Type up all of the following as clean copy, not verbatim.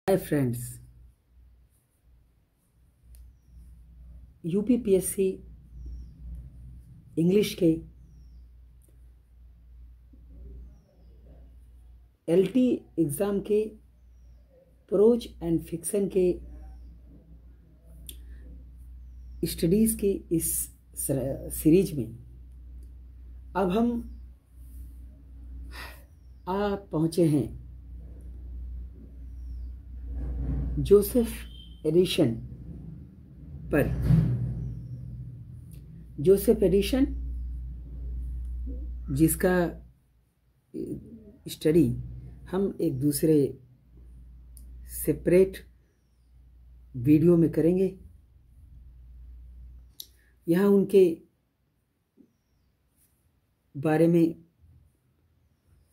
Hi friends, UPPSC English के LT exam के pros and fiction के स्टडीज़ की इस सीरीज में अब हम आ पहुँचे हैं जोसेफ एडिशन पर। जोसेफ एडिशन जिसका स्टडी हम एक दूसरे सेपरेट वीडियो में करेंगे। यहाँ उनके बारे में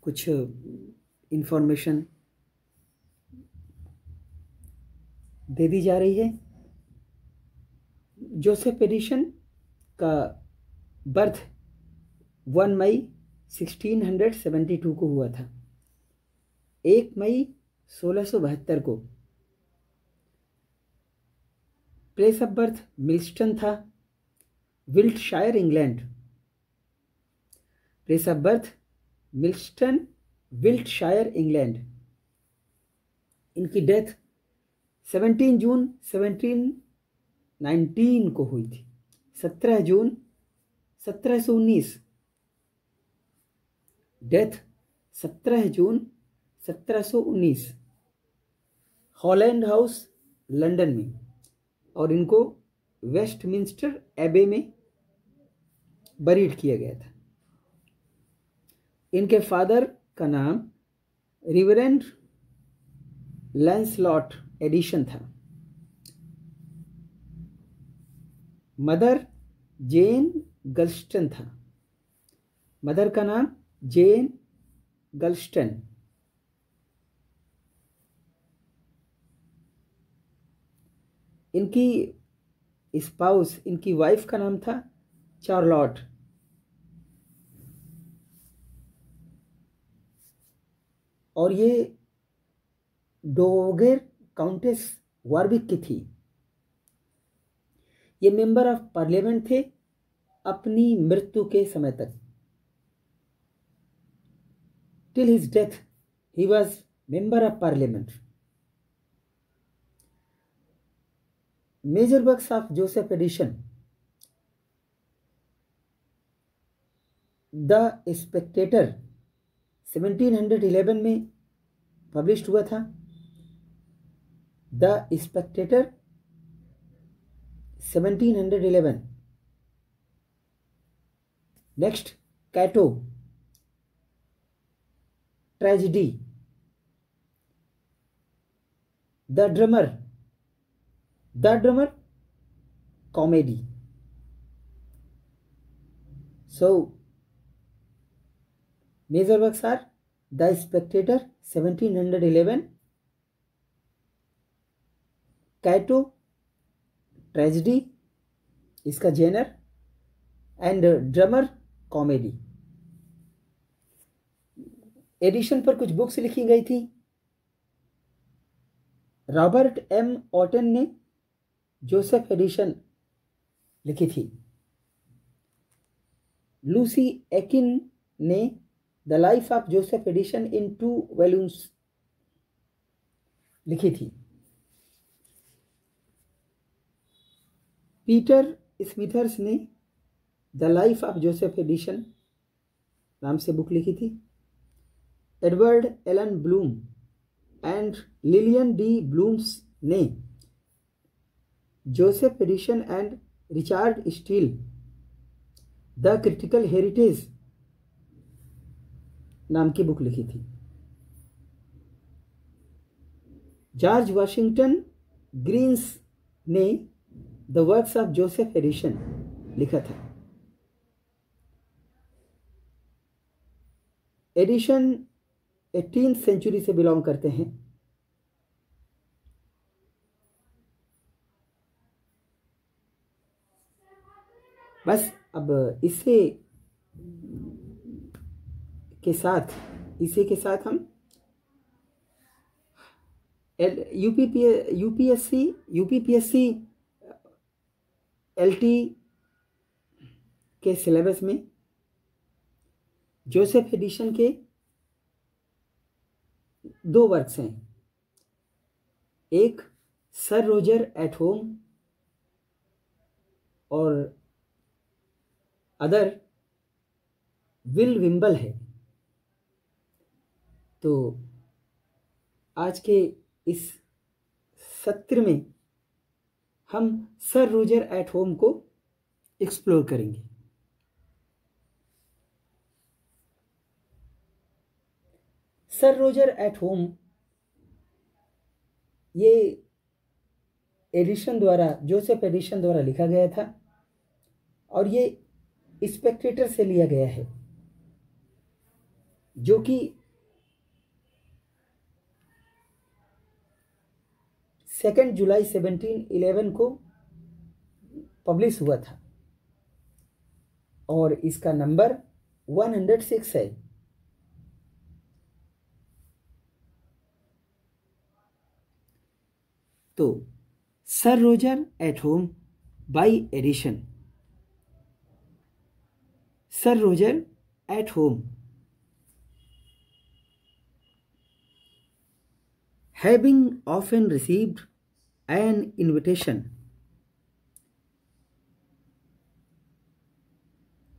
कुछ इन्फॉर्मेशन दे दी जा रही है। जोसेफ एडिशन का बर्थ 1 मई 1672 को हुआ था। 1 मई 1672 को प्लेस ऑफ बर्थ मिल्स्टन था, Wiltshire, England. Place of birth Milston, Wiltshire, England. इनकी डेथ 17 जून 1719 को हुई थी। 17 June 1719, death 17 June 1719, Holland House, London में। और इनको वेस्टमिंस्टर एबे में बरीड किया गया था। इनके फादर का नाम रिवरेंड लैंसलॉट एडिशन था। मदर जेन गल्स्टन था। मदर का नाम जेन गल्स्टन। इनकी स्पाउस, इनकी वाइफ का नाम था चार्लोट। और ये डोवेर काउंटेस वारविक की थी। ये मेंबर ऑफ पार्लियामेंट थे अपनी मृत्यु के समय तक। Till his death he was member of parliament. Major works of Joseph Addison: the Spectator 1711 में पब्लिश्ड हुआ था। The Spectator 1711। Next, Cato, tragedy. The Drummer, comedy. So, major works are The Spectator 1711, Cato, tragedy इसका genre, and Drummer, comedy. Addison पर कुछ books लिखी गई थी। Robert M Otten ने जोसेफ एडिशन लिखी थी। लूसी एकिन ने the life of Joseph addition in 2 volumes लिखी थी। पीटर स्मिथर्स ने the life of Joseph Addison नाम से बुक लिखी थी। Edward Allen Bloom and Lillian D Blooms ने Joseph Addison and Richard Steele the critical heritage नाम की बुक लिखी थी। जॉर्ज वाशिंगटन ग्रीन्स ने the works of Joseph Addison लिखा था। एडिशन 18th सेंचुरी से बिलोंग करते हैं। बस अब इसी के साथ हम यूपीपीएससी एलटी के सिलेबस में जोसेफ एडिशन के 2 वर्क्स हैं, एक सर रोजर एट होम और अदर विल विम्बल है। तो आज के इस सत्र में हम सर रोजर एट होम को एक्सप्लोर करेंगे। सर रोजर एट होम ये एडिशन द्वारा, जोसेफ एडिशन द्वारा लिखा गया था और ये स्पेक्टेटर से लिया गया है, जो कि 2 जुलाई 1711 को पब्लिश हुआ था और इसका नंबर 106 है। तो sir Roger at home by Addison. Sir Roger at home having often received an invitation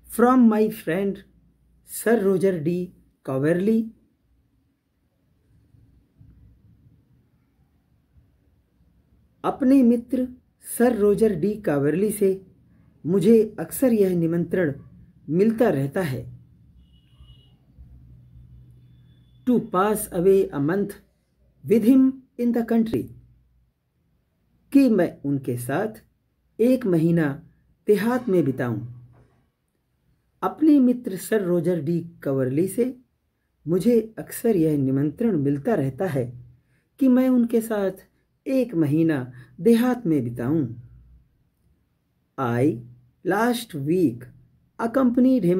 from my friend Sir Roger D. Coverley, अपने मित्र सर रोजर डी कावर्ली से मुझे अक्सर यह निमंत्रण मिलता रहता है, to pass away a month with him in the country, कि मैं उनके साथ 1 महीना देहात में बिताऊं। अपने मित्र सर रोजर डी कवर्ली से मुझे अक्सर यह निमंत्रण मिलता रहता है कि मैं उनके साथ 1 महीना देहात में बिताऊं। I last week accompanied him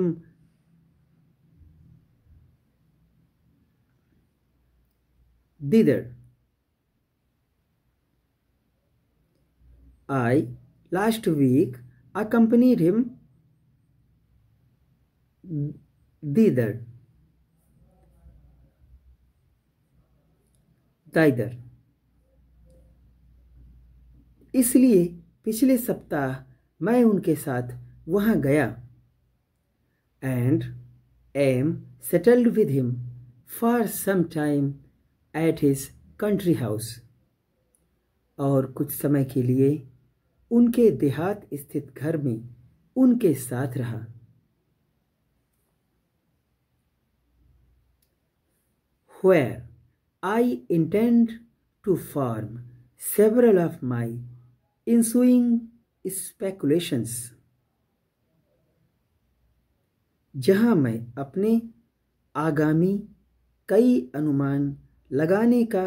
thither. I last week accompanied him thither. इसलिए पिछले सप्ताह मैं उनके साथ वहां गया and am settled with him for some time at his country house, और कुछ समय के लिए उनके देहात स्थित घर में उनके साथ रहा। Where I intend to form several of my ensuing speculations, जहां मैं अपने आगामी कई अनुमान लगाने का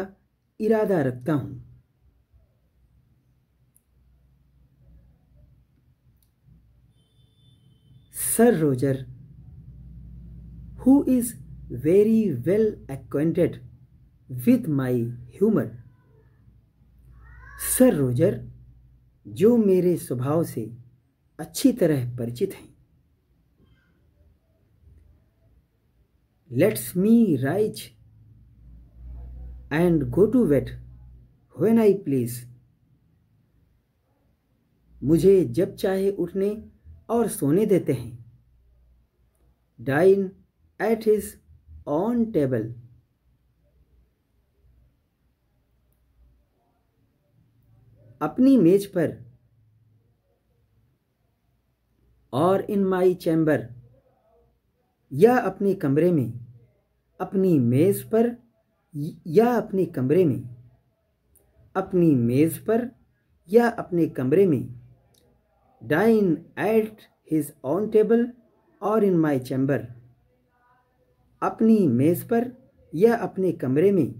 इरादा रखता हूं। Sir Roger, who is very well acquainted with my humor, sir Roger जो मेरे स्वभाव से अच्छी तरह परिचित हैं। Lets me rise and go to bed when I please, मुझे जब चाहे उठने और सोने देते हैं। Dine at his own table, अपनी मेज पर, और इन माई चैम्बर, या अपने कमरे में, अपनी मेज पर या अपने कमरे में, अपनी मेज पर या अपने कमरे में। Dine at his own table और इन माई चैम्बर, अपनी मेज पर या अपने कमरे में।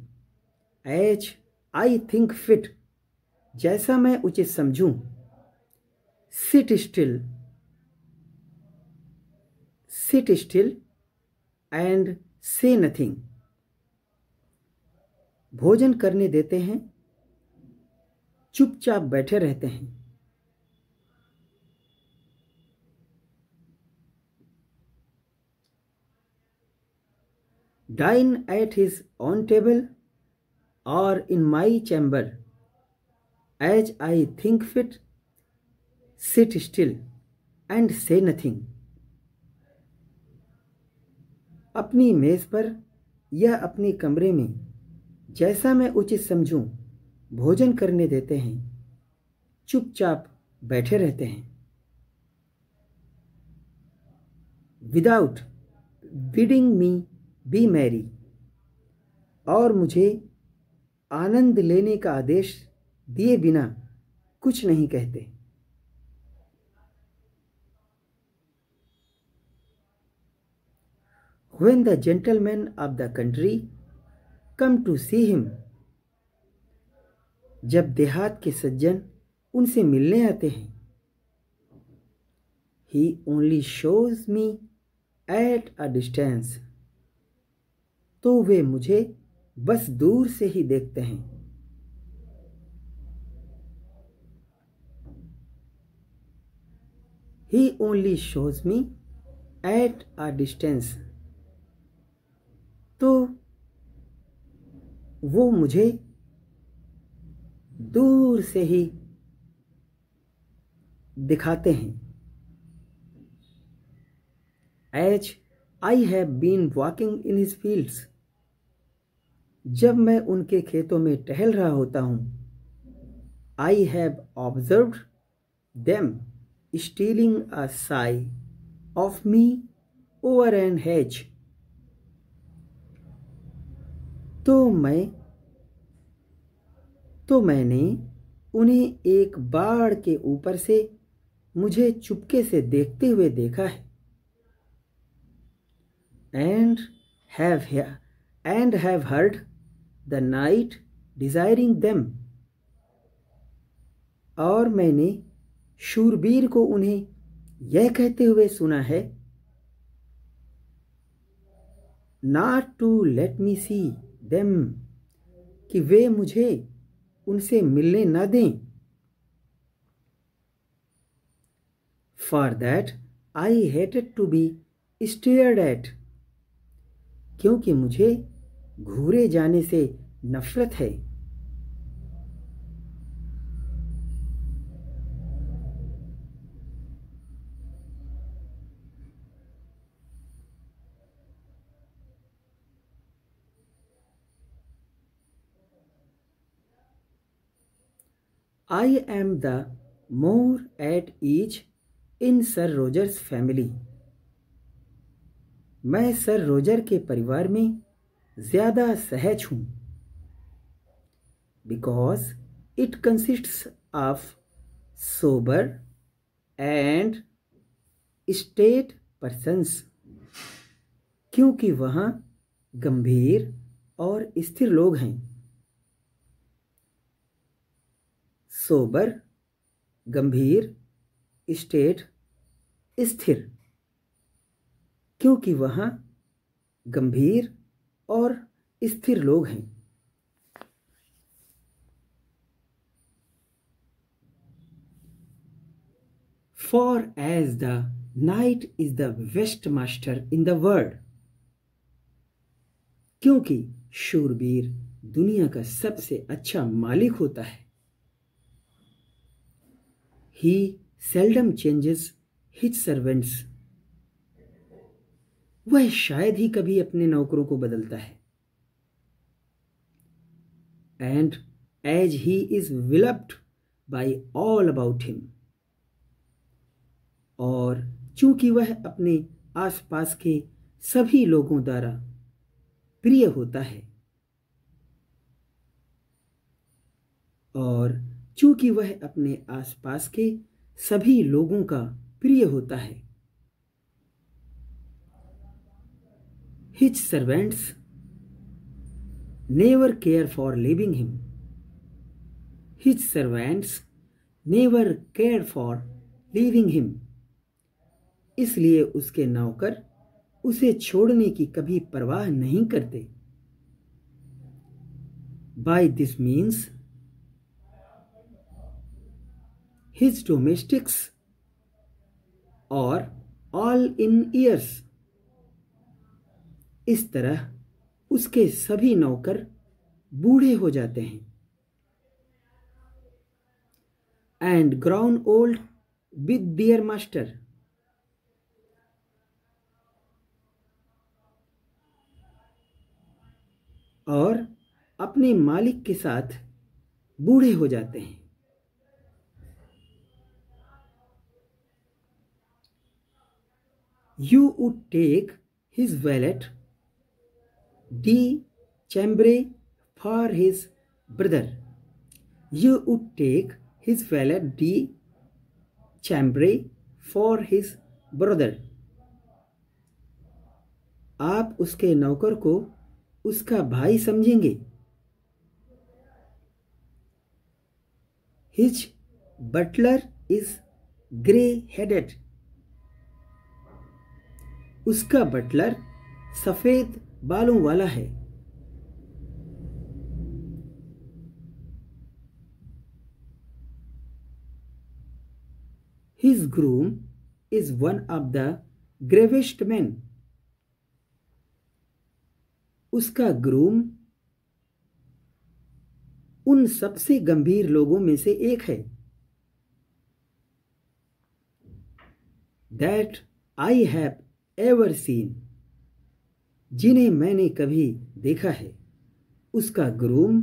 एज आई थिंक फिट, जैसा मैं उचित समझूं। Sit still, sit still and say nothing, भोजन करने देते हैं, चुपचाप बैठे रहते हैं। Dine at his own table or in my chamber, as I think fit, sit still and say nothing. अपनी मेज पर या अपने कमरे में जैसा मैं उचित समझूं भोजन करने देते हैं, चुपचाप बैठे रहते हैं। Without bidding me be merry, और मुझे आनंद लेने का आदेश दिए बिना कुछ नहीं कहते। When the gentlemen of the country come to see him, जब देहात के सज्जन उनसे मिलने आते हैं, he only shows me at a distance, तो वे मुझे बस दूर से ही देखते हैं। He only shows me at a distance, तो वो मुझे दूर से ही दिखाते हैं। As I have been walking in his fields, जब मैं उनके खेतों में टहल रहा होता हूँ, I have observed them stealing a sigh of me over an hedge, तो मैंने उन्हें एक बाड़ के ऊपर से मुझे चुपके से देखते हुए देखा है। And have heard the night desiring them, और मैंने शूरवीर को उन्हें यह कहते हुए सुना है, not to let me see them, कि वे मुझे उनसे मिलने न दें। For that I hated to be stared at, क्योंकि मुझे घूरे जाने से नफरत है। I am the more at ease in Sir Roger's family, मैं सर रोजर के परिवार में ज्यादा सहज हूँ। Because it consists of sober and staid persons, क्योंकि वहाँ गंभीर और स्थिर लोग हैं। सोबर गंभीर, स्टेट स्थिर, क्योंकि वहाँ गंभीर और स्थिर लोग हैं। For as the knight is the best master in the world, क्योंकि शूरवीर दुनिया का सबसे अच्छा मालिक होता है। He seldom changes his servants, वह शायद ही कभी अपने नौकरों को बदलता है। And as he is beloved by all about him, और चूंकि वह अपने आसपास के सभी लोगों द्वारा प्रिय होता है, और चूंकि वह अपने आसपास के सभी लोगों का प्रिय होता है, his servants never care for leaving him, his servants never care for leaving him, इसलिए उसके नौकर उसे छोड़ने की कभी परवाह नहीं करते। By this means, his domestics are all in years. इस तरह उसके सभी नौकर बूढ़े हो जाते हैं. And grown old with their master. और अपने मालिक के साथ बूढ़े हो जाते हैं. You would take his valet de chambre for his brother. You would take his valet de chambre for his brother. आप उसके नौकर को उसका भाई समझेंगे. His butler is grey-headed. उसका बटलर सफेद बालों वाला है. His groom is one of the gravest men. उसका ग्रूम उन सबसे गंभीर लोगों में से एक है. That I have ever seen. जिन्हें मैंने कभी देखा है. उसका ग्रूम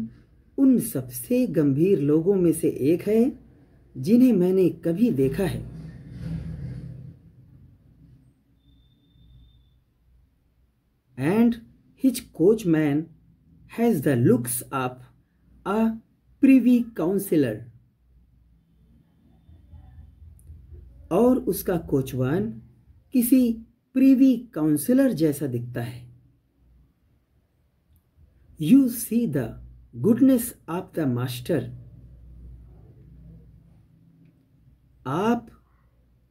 उन सबसे गंभीर लोगों में से एक है जिन्हें मैंने कभी देखा है. And his coachman has the looks of a privy councillor. और उसका कोचवान किसी प्रीवी काउंसिलर जैसा दिखता है. You see the goodness of the master. आप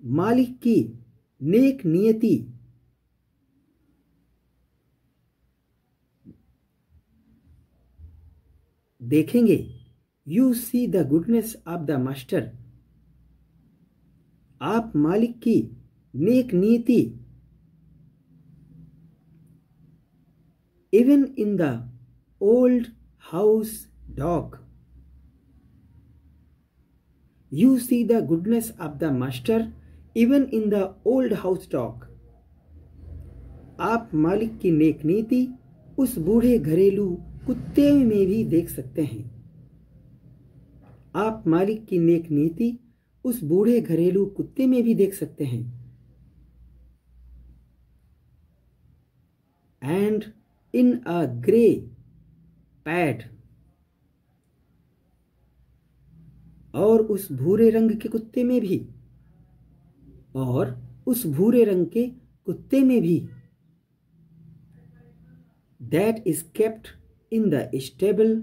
मालिक की नेक नियति देखेंगे. You see the goodness of the master. आप मालिक की नेक नीति even in the old house dog. You see the goodness of the master even in the old house dog. आप मालिक की नेक नीति उस बूढ़े घरेलू कुत्ते में भी देख सकते हैं. आप मालिक की नेक नीति उस बूढ़े घरेलू कुत्ते में भी देख सकते हैं. And in a grey pad. और उस भूरे रंग के कुत्ते में भी. और उस भूरे रंग के कुत्ते में भी. That is kept in the stable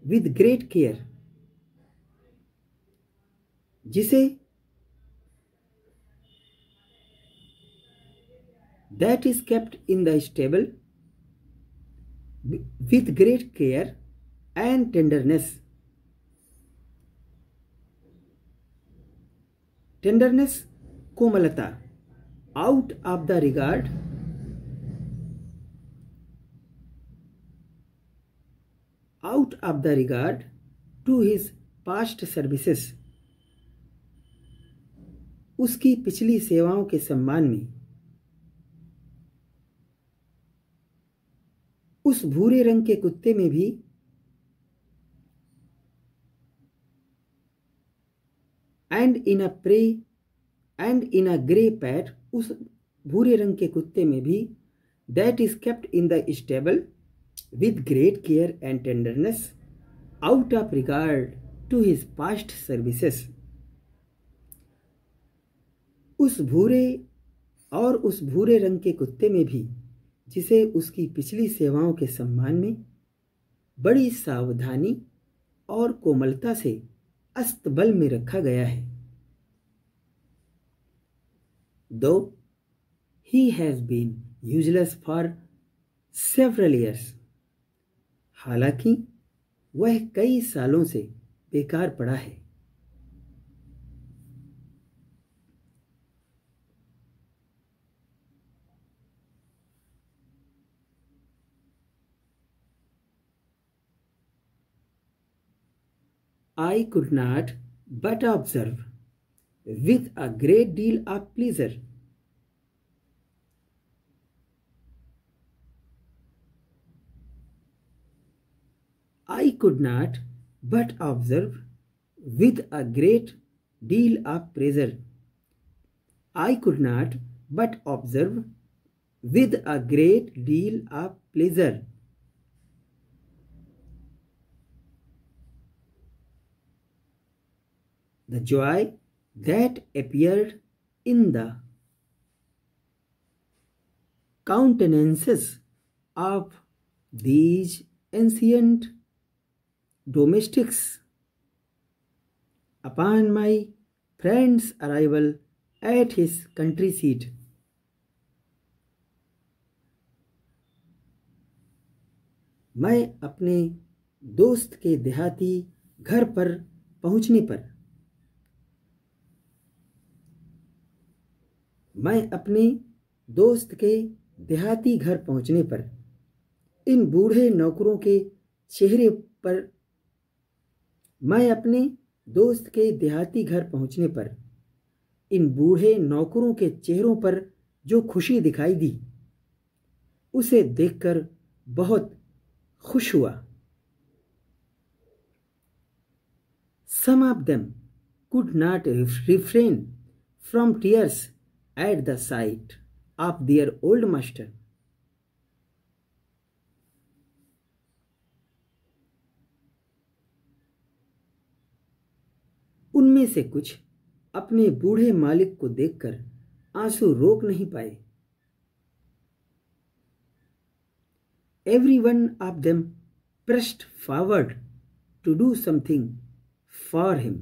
with great care. जिसे that is kept in the stable with great care and tenderness. Tenderness, कोमलता. Out of the regard. Out of the regard to his past services. उसकी पिछली सेवाओं के सम्मान में. उस भूरे रंग के कुत्ते में भी and in a grey pad. उस भूरे रंग के कुत्ते में भी that is kept in the stable with great care and tenderness out of regard to his past services. उस भूरे रंग के कुत्ते में भी जिसे उसकी पिछली सेवाओं के सम्मान में बड़ी सावधानी और कोमलता से अस्तबल में रखा गया है. Though he has been useless for several years. हालांकि वह कई सालों से बेकार पड़ा है। I could not but observe with a great deal of pleasure. I could not but observe with a great deal of pleasure. I could not but observe with a great deal of pleasure. The joy that appeared in the countenances of these ancient domestics upon my friend's arrival at his country seat. मैं अपने दोस्त के देहाती घर पर पहुंचने पर मैं अपने दोस्त के देहाती घर पहुंचने पर इन बूढ़े नौकरों के चेहरे पर मैं अपने दोस्त के देहाती घर पहुंचने पर इन बूढ़े नौकरों के चेहरों पर जो खुशी दिखाई दी उसे देखकर बहुत खुश हुआ। Some of them could not refrain from tears at the sight of their old master. उनमें से कुछ अपने बूढ़े मालिक को देखकर आंसू रोक नहीं पाए। Every one of them pressed forward to do something for him.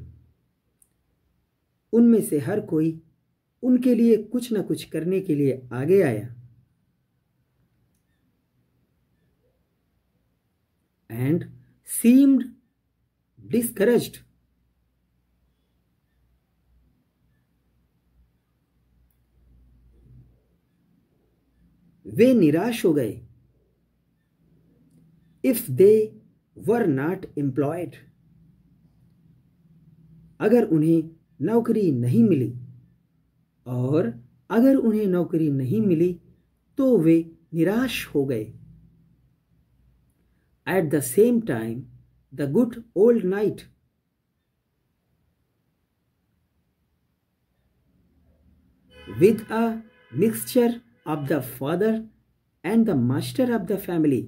उनमें से हर कोई उनके लिए कुछ न कुछ करने के लिए आगे आया। And seemed discouraged. वे निराश हो गए। If they were not employed. अगर उन्हें नौकरी नहीं मिली और अगर उन्हें नौकरी नहीं मिली तो वे निराश हो गए। At the same time, the good old knight with a mixture of the father and the master of the family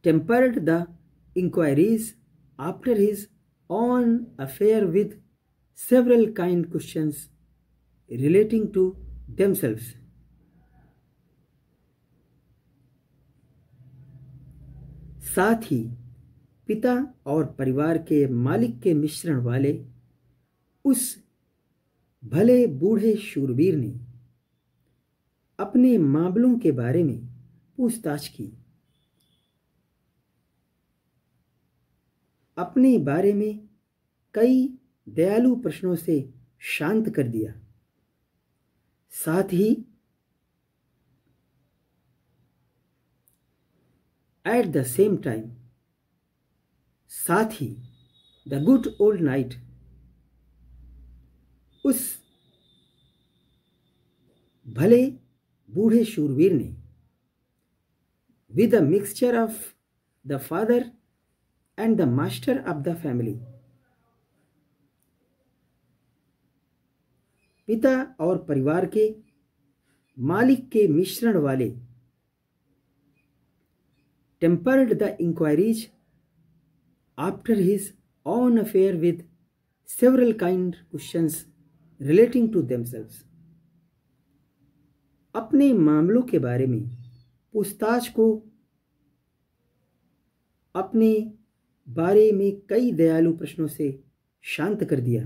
tempered the inquiries after his own affair with several kind questions relating to themselves. साथ ही पिता और परिवार के मालिक के मिश्रण वाले उस भले बूढ़े शूरवीर ने अपने मामलों के बारे में पूछताछ की, अपने बारे में कई दयालु प्रश्नों से शांत कर दिया। साथ ही एट द सेम टाइम, साथ ही द गुड ओल्ड नाइट उस भले बूढ़े शूरवीर ने with a mixture of the father and the master of the family पिता और परिवार के मालिक के मिश्रण वाले tempered the inquiries after his own affair with several kind questions relating to themselves. अपने मामलों के बारे में पूछताछ को अपने बारे में कई दयालु प्रश्नों से शांत कर दिया।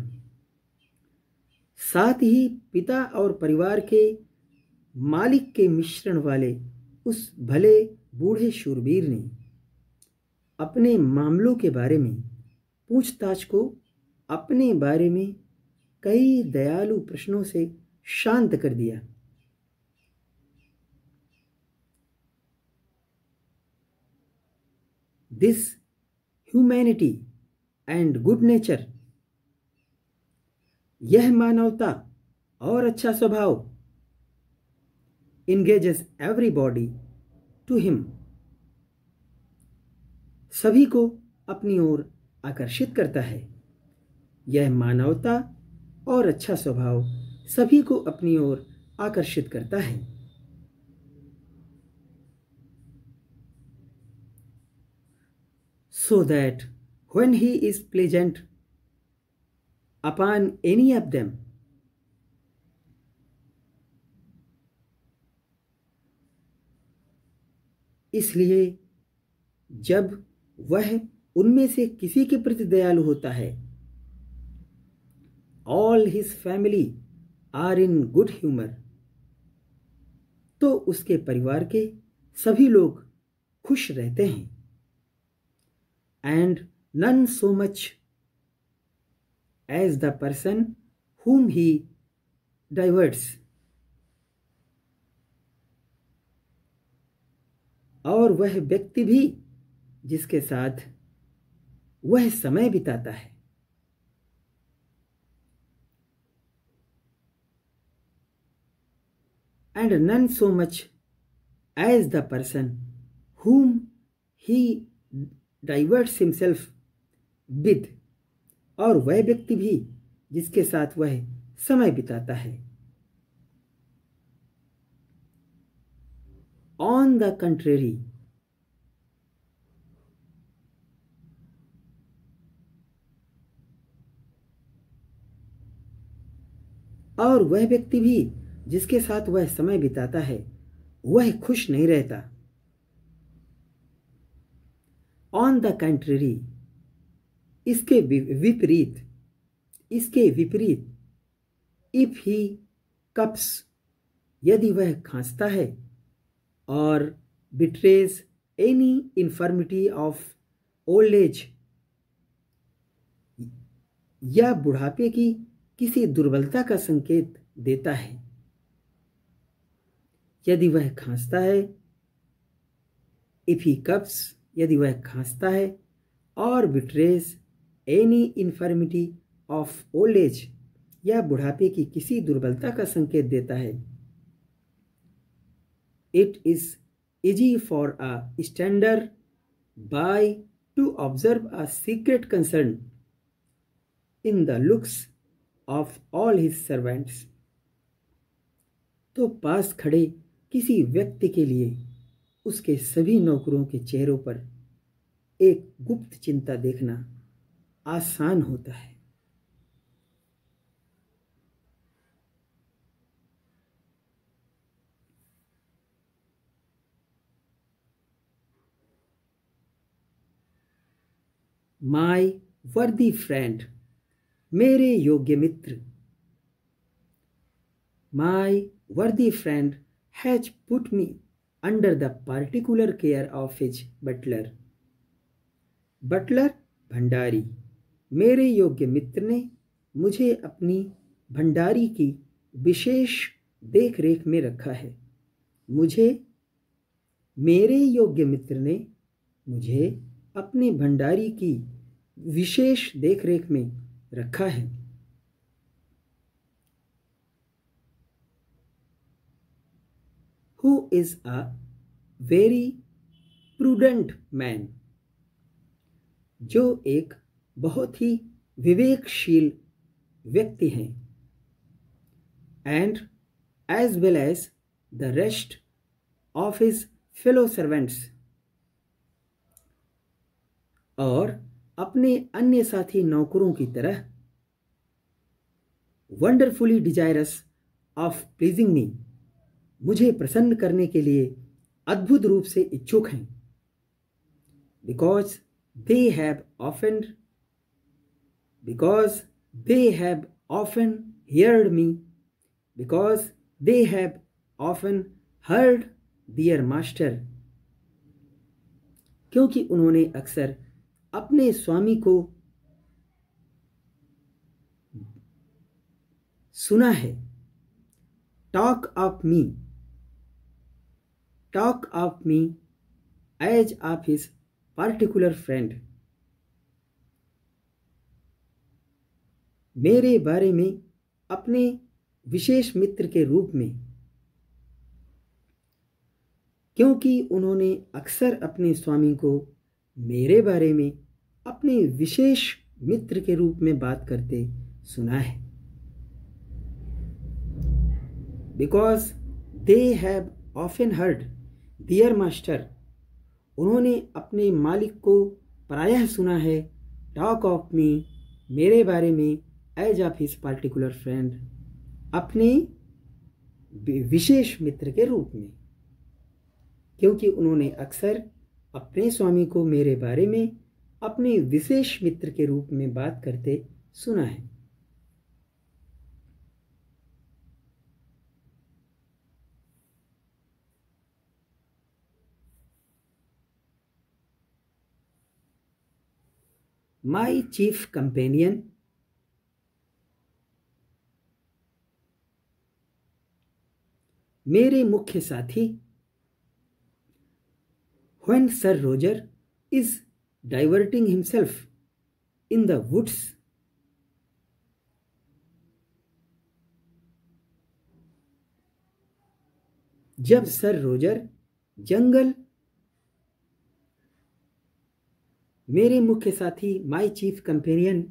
साथ ही पिता और परिवार के मालिक के मिश्रण वाले उस भले बूढ़े शूरवीर ने अपने मामलों के बारे में पूछताछ को अपने बारे में कई दयालु प्रश्नों से शांत कर दिया। This humanity and good nature, यह मानवता और अच्छा स्वभाव, engages everybody to him, सभी को अपनी ओर आकर्षित करता है। यह मानवता और अच्छा स्वभाव सभी को अपनी ओर आकर्षित करता है। So that when he is pleasant upon any of them, इसलिए जब वह उनमें से किसी के प्रति दयालु होता है, all his family are in good humor, तो उसके परिवार के सभी लोग खुश रहते हैं। And none so much as the person whom he diverts, और वह व्यक्ति भी जिसके साथ वह समय बिताता है। And none so much as the person whom he diverts himself with, और वह व्यक्ति भी जिसके साथ वह समय बिताता है। On the contrary, और वह व्यक्ति भी जिसके साथ वह समय बिताता है वह खुश नहीं रहता। On the contrary, इसके विपरीत, if he cups, यदि वह खांसता है, और betrays any infirmity of old age, या बुढ़ापे की किसी दुर्बलता का संकेत देता है। यदि वह खांसता है, if he cups, यदि वह खांसता है, और betrays any infirmity of old age, या बुढ़ापे की किसी दुर्बलता का संकेत देता है, it is easy for a stander by to observe a secret concern in the looks of all his servants, तो पास खड़े किसी व्यक्ति के लिए उसके सभी नौकरों के चेहरों पर एक गुप्त चिंता देखना आसान होता है। माय वर्दी फ्रेंड, मेरे योग्य मित्र। My worthy friend has put me under the particular care of his butler. Butler भंडारी, मेरे योग्य मित्र ने मुझे अपनी भंडारी की विशेष देख रेख में रखा है। मेरे योग्य मित्र ने मुझे अपनी भंडारी की विशेष देख रेख में रखा है। Who is a very prudent man, जो एक बहुत ही विवेकशील व्यक्ति हैं। And as well as the rest of his fellow servants, और अपने अन्य साथी नौकरों की तरह wonderfully desirous of pleasing me, मुझे प्रसन्न करने के लिए अद्भुत रूप से इच्छुक हैं। because they have often heard dear master, क्योंकि उन्होंने अक्सर अपने स्वामी को सुना है। Talk of me as of his particular friend, मेरे बारे में अपने विशेष मित्र के रूप में, क्योंकि उन्होंने अक्सर अपने स्वामी को मेरे बारे में अपने विशेष मित्र के रूप में बात करते सुना है। Because they have often heard dear master, उन्होंने अपने मालिक को प्रायः सुना है टॉक ऑफ मी, मेरे बारे में, as of his particular friend, अपने विशेष मित्र के रूप में, क्योंकि उन्होंने अक्सर अपने स्वामी को मेरे बारे में अपने विशेष मित्र के रूप में बात करते सुना है। माई चीफ कंपेनियन, मेरे मुख्य साथी, when Sir Roger is diverting himself in the woods, जब सर रोजर जंगल, मेरे मुख्य साथी, my chief companion,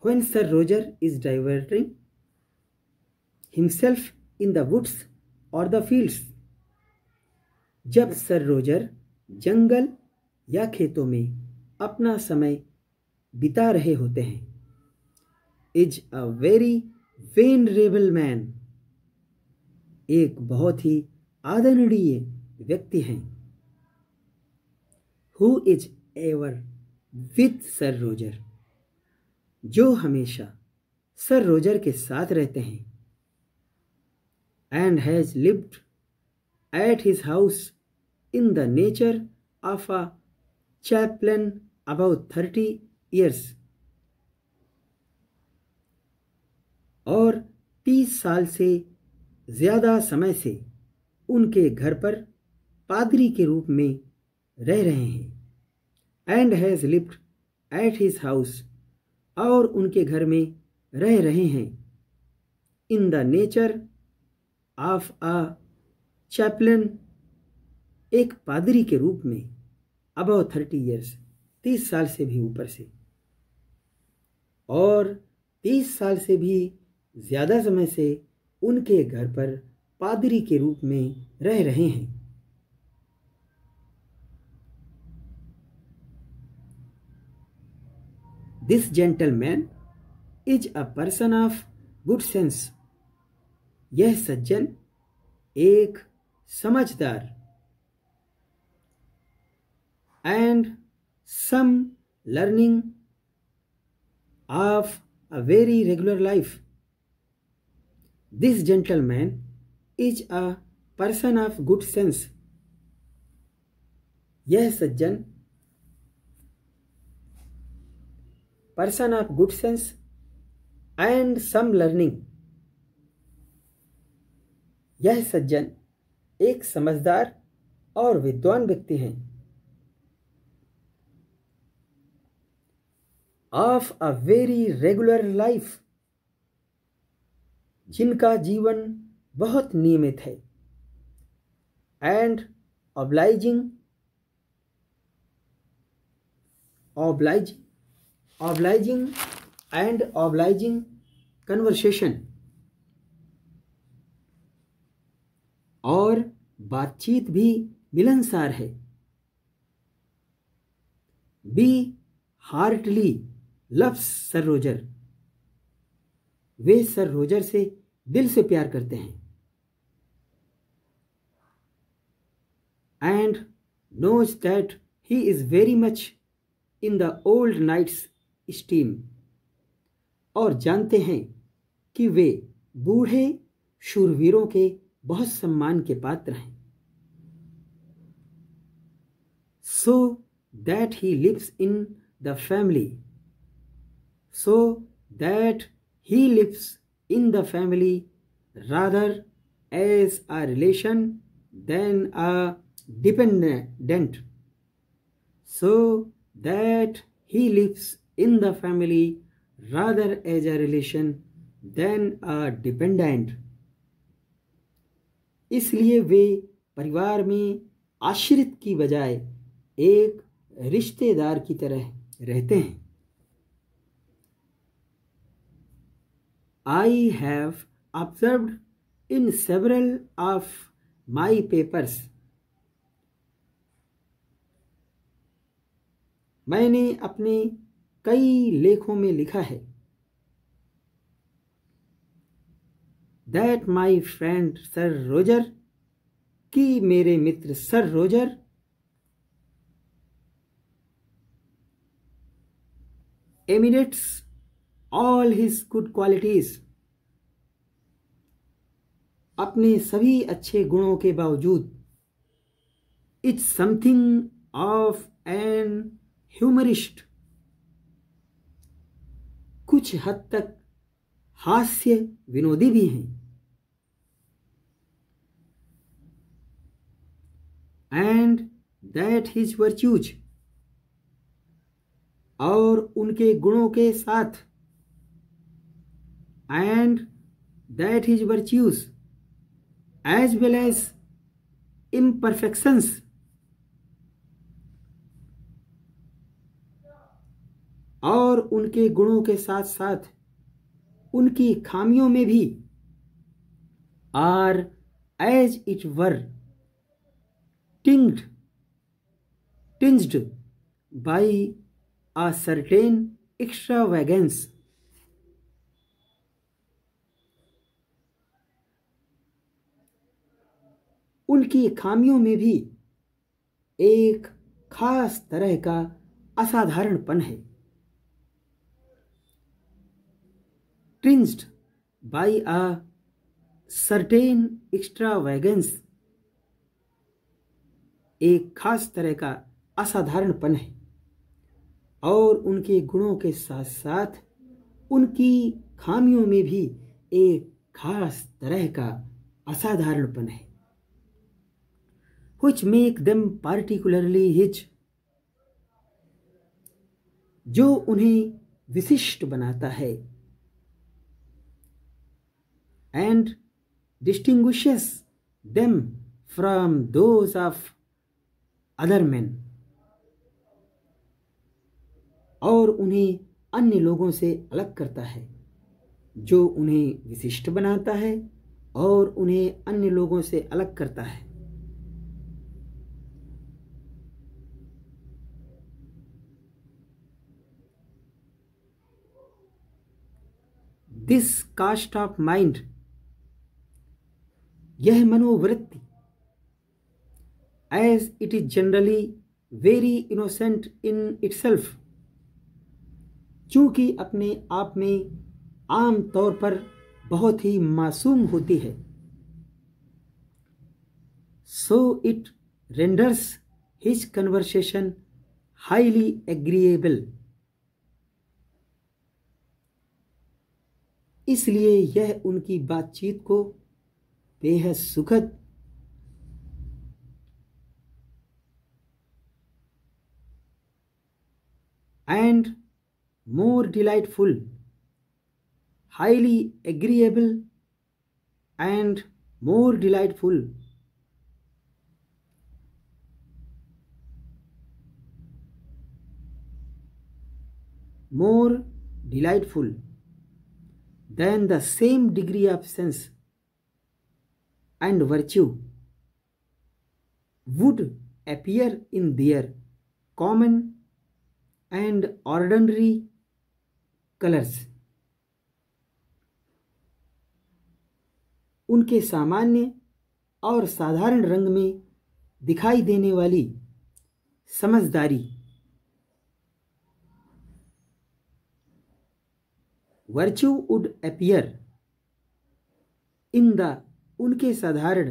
when Sir Roger is diverting himself in the woods or the fields, जब सर रोजर जंगल या खेतों में अपना समय बिता रहे होते हैं, is a very venerable man, एक बहुत ही आदरणीय व्यक्ति हैं, who is ever with sir Roger, जो हमेशा सर रोजर के साथ रहते हैं, and has lived at his house in the nature of a chaplain about 30 years, और 30 साल से ज़्यादा समय से उनके घर पर पादरी के रूप में रह रहे हैं, and has lived at his house, और उनके घर में रह रहे हैं, in the nature of a Chaplin, एक पादरी के रूप में, अबाउट 30 ईयर्स, 30 साल से भी ऊपर से, और 30 साल से भी ज़्यादा समय से उनके घर पर पादरी के रूप में रह रहे हैं। This gentleman is a person of good sense, यह सज्जन एक समझदार, and some learning of a very regular life. This gentleman is a person of good sense. यह सज्जन person of good sense and some learning, यह सज्जन एक समझदार और विद्वान व्यक्ति हैं, of a very regular life, जिनका जीवन बहुत नियमित है, एंड ऑब्लाइजिंग कन्वर्सेशन, और बातचीत भी मिलनसार है, be heartily loves Sir Roger, वे सर रोजर से दिल से प्यार करते हैं, and knows that he is very much in the old knight's esteem, और जानते हैं कि वे बूढ़े शूरवीरों के बहुत सम्मान के पात्र हैं, so that he lives in the family, so that he lives in the family rather as a relation than a dependent, so that he lives in the family rather as a relation than a dependent। इसलिए वे परिवार में आश्रित की बजाय एक रिश्तेदार की तरह रहते हैं। I have observed in several of my papers, मैंने अपने कई लेखों में लिखा है, that my friend Sir Roger, कि मेरे मित्र sir Roger emulates all his good qualities, अपने सभी अच्छे गुणों के बावजूद it's something of an humorist, कुछ हद तक हास्य विनोदी भी हैं। and that his virtues, और उनके गुणों के साथ and that his virtues as well as imperfections, और उनके गुणों के साथ साथ उनकी खामियों में भी are as it were tinged by a certain extravagance, उनकी खामियों में भी एक खास तरह का असाधारणपन है। tinged by a certain extravagance, एक खास तरह का असाधारणपन है, और उनके गुणों के साथ साथ उनकी खामियों में भी एक खास तरह का असाधारणपन है। which make them particularly his, जो उन्हें विशिष्ट बनाता है। and distinguishes them from those of other men, और उन्हें अन्य लोगों से अलग करता है। जो उन्हें विशिष्ट बनाता है और उन्हें अन्य लोगों से अलग करता है। This cast of mind, यह मनोवृत्ति, as it is generally very innocent in itself, चूंकि अपने आप में आम तौर पर बहुत ही मासूम होती है। so it renders his conversation highly agreeable, इसलिए यह उनकी बातचीत को बेहद सुखद and more delightful, highly agreeable and more delightful, more delightful than the same degree of sense and virtue would appear in their common and ordinary colors, उनके सामान्य और साधारण रंग में दिखाई देने वाली समझदारी virtue would appear in the, उनके साधारण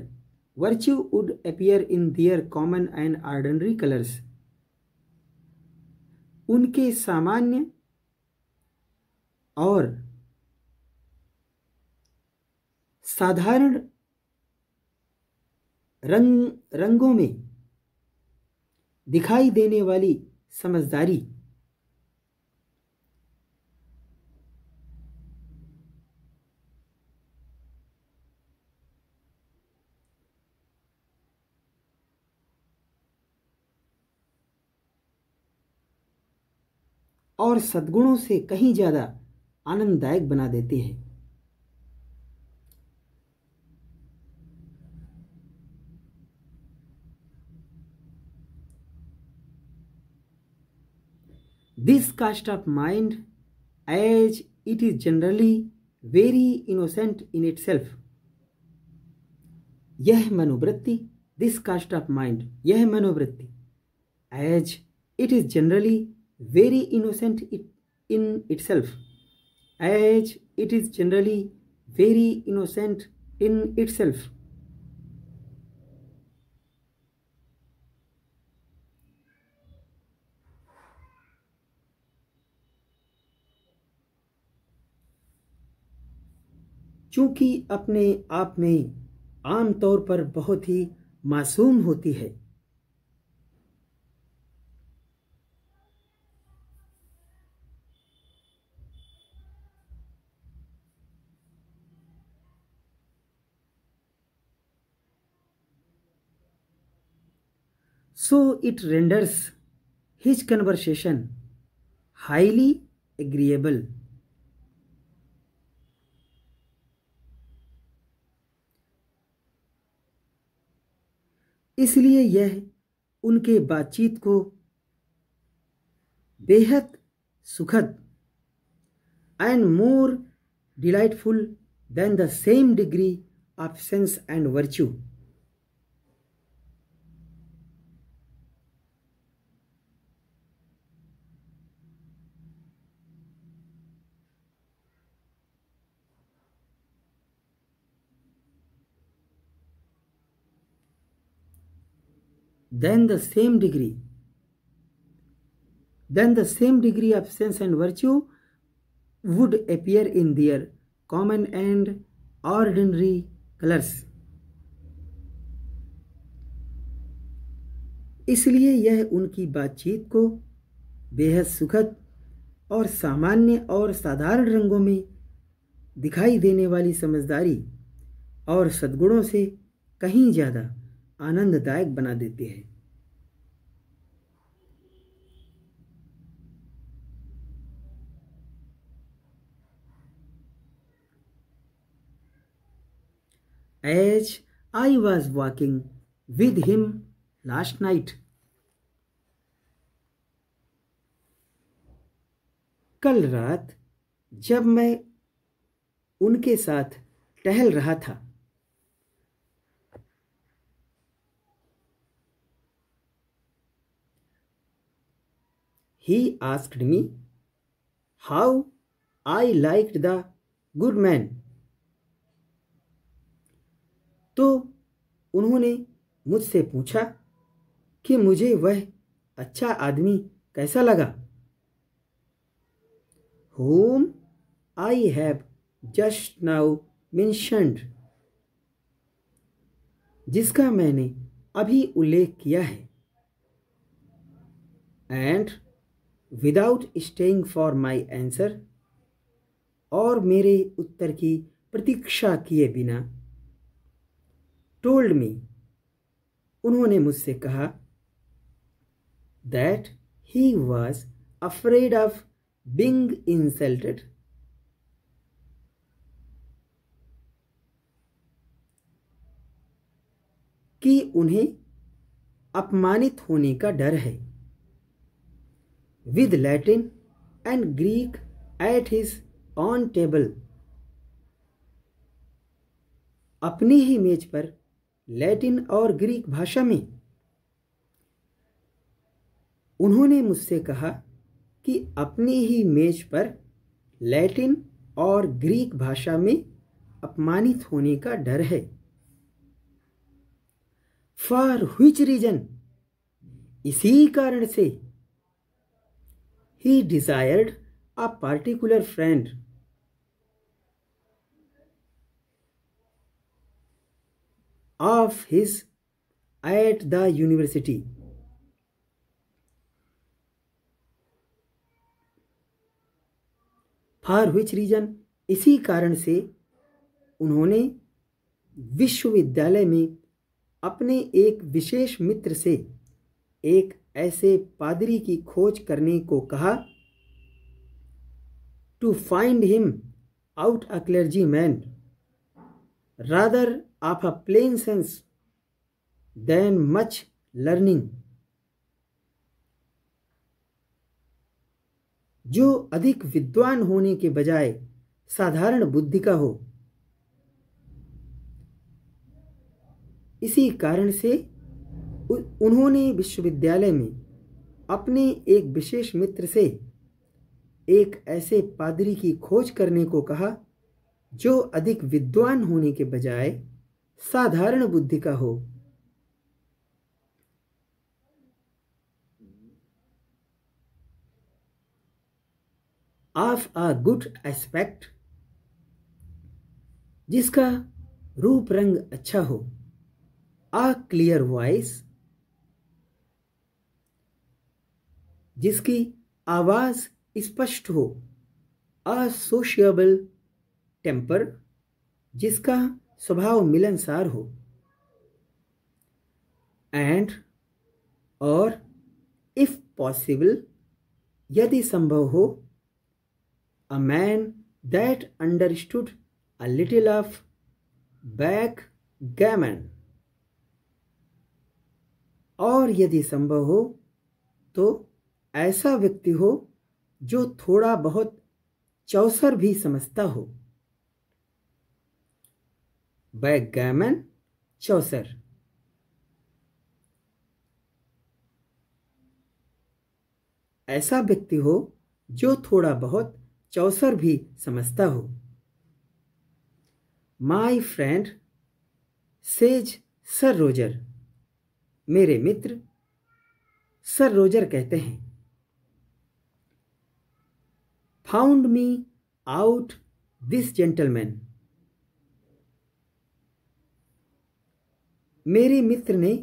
virtue would appear in their common and ordinary colors, उनके सामान्य और साधारण रंगों में दिखाई देने वाली समझदारी और सद्गुणों से कहीं ज़्यादा आनंददायक बना देती है। This cast of mind, as it is generally very innocent in itself, यह मनोवृत्ति, this cast of mind, यह मनोवृत्ति, as it is generally very innocent in itself, as it is generally very innocent in itself, चूंकि अपने आप में आम तौर पर बहुत ही मासूम होती है, so it renders his conversation highly agreeable. इसलिए यह उनके बातचीत को बेहद सुखद and more delightful than the same degree of sense and virtue. Then the same degree of sense and virtue would appear in their common and ordinary colors. इसलिए यह उनकी बातचीत को बेहद सुखद और सामान्य और साधारण रंगों में दिखाई देने वाली समझदारी और सद्गुणों से कहीं ज़्यादा आनंददायक बना देती है। As I was walking with him last night, कल रात जब मैं उनके साथ टहल रहा था, he asked me how I liked the good man. तो उन्होंने मुझसे पूछा कि मुझे वह अच्छा आदमी कैसा लगा, whom I have just now mentioned, जिसका मैंने अभी उल्लेख किया है, and without staying for my answer, और मेरे उत्तर की प्रतीक्षा किए बिना, told me, उन्होंने मुझसे कहा, that he was afraid of being insulted, कि उन्हें अपमानित होने का डर है, with Latin and Greek at his own table, अपनी ही मेज पर लैटिन और ग्रीक भाषा में। उन्होंने मुझसे कहा कि अपनी ही मेज पर लैटिन और ग्रीक भाषा में अपमानित होने का डर है। फॉर व्हिच रीजन, इसी कारण से, he desired a particular friend of his at the university. For which reason, इसी कारण से उन्होंने विश्वविद्यालय में अपने एक विशेष मित्र से एक ऐसे पादरी की खोज करने को कहा, to find him out a clergyman rather of a plain sense than much learning, जो अधिक विद्वान होने के बजाय साधारण बुद्धि का हो। इसी कारण से उन्होंने विश्वविद्यालय में अपने एक विशेष मित्र से एक ऐसे पादरी की खोज करने को कहा जो अधिक विद्वान होने के बजाय साधारण बुद्धि का हो। ऑफ अ गुड एस्पेक्ट, जिसका रूप रंग अच्छा हो। अ क्लियर वॉइस, जिसकी आवाज स्पष्ट हो। अ सोशिएबल टेम्पर, जिसका स्वभाव मिलनसार हो। एंड और इफ पॉसिबल, यदि संभव हो, a man that understood a little of backgammon, और यदि संभव हो तो ऐसा व्यक्ति हो जो थोड़ा बहुत चौसर भी समझता हो। बैकगैमन, चौसर। ऐसा व्यक्ति हो जो थोड़ा बहुत चौसर भी समझता हो। My friend says sir Roger, मेरे मित्र सर रोजर कहते हैं। Found me out this gentleman, मेरे मित्र ने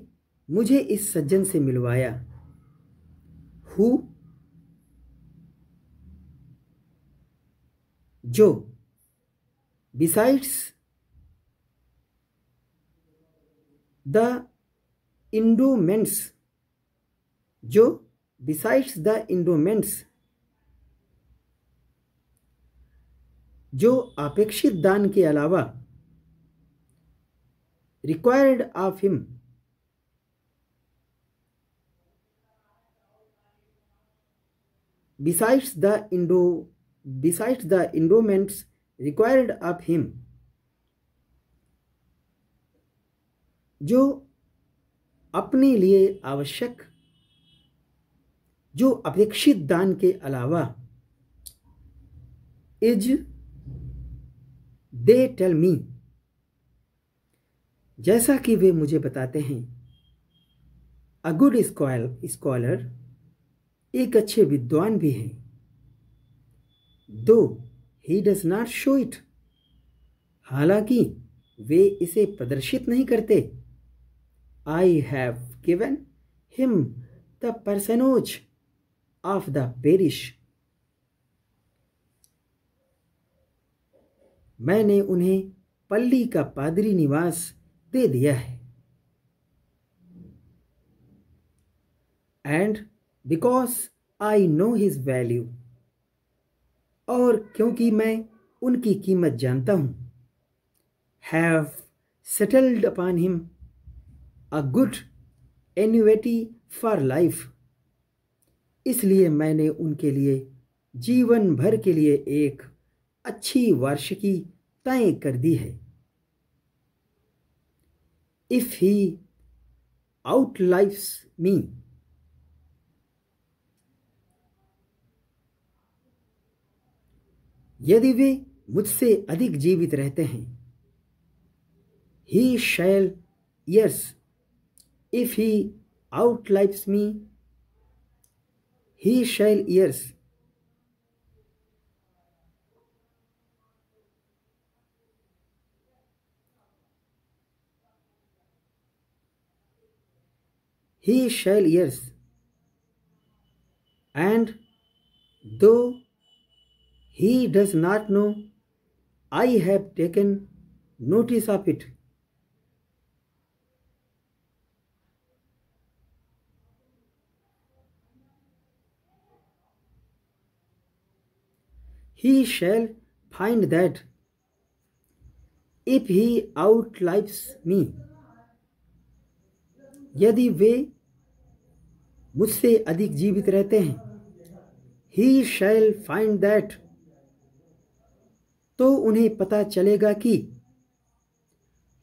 मुझे इस सज्जन से मिलवाया। हु, जो, बिसाइड्स द इंडोमेंट्स, जो बिसाइड्स द इंडोमेंट्स, जो अपेक्षित दान के अलावा, required of him, besides the endowments required of him, जो अपने लिए आवश्यक, जो अपेक्षित दान के अलावा, इज दे टेल मी, जैसा कि वे मुझे बताते हैं। अ गुड स्कॉलर, एक अच्छे विद्वान भी हैं। Though he does not show it, हालांकि वे इसे प्रदर्शित नहीं करते। I have given him the parsonage of the parish, मैंने उन्हें पल्ली का पादरी निवास दे दिया है। And because I know his value, और क्योंकि मैं उनकी कीमत जानता हूं। Have settled upon him a good annuity for life, इसलिए मैंने उनके लिए जीवन भर के लिए एक अच्छी वार्षिकी तय कर दी है। इफ ही आउटलाइव्स मी, यदि वे मुझसे अधिक जीवित रहते हैं। He shall yes, if he outlives me, he shall yes, he shall hears, and though he does not know, I have taken notice of it. He shall find that if he outlives me, यदि वे मुझसे अधिक जीवित रहते हैं, he shall find that, तो उन्हें पता चलेगा कि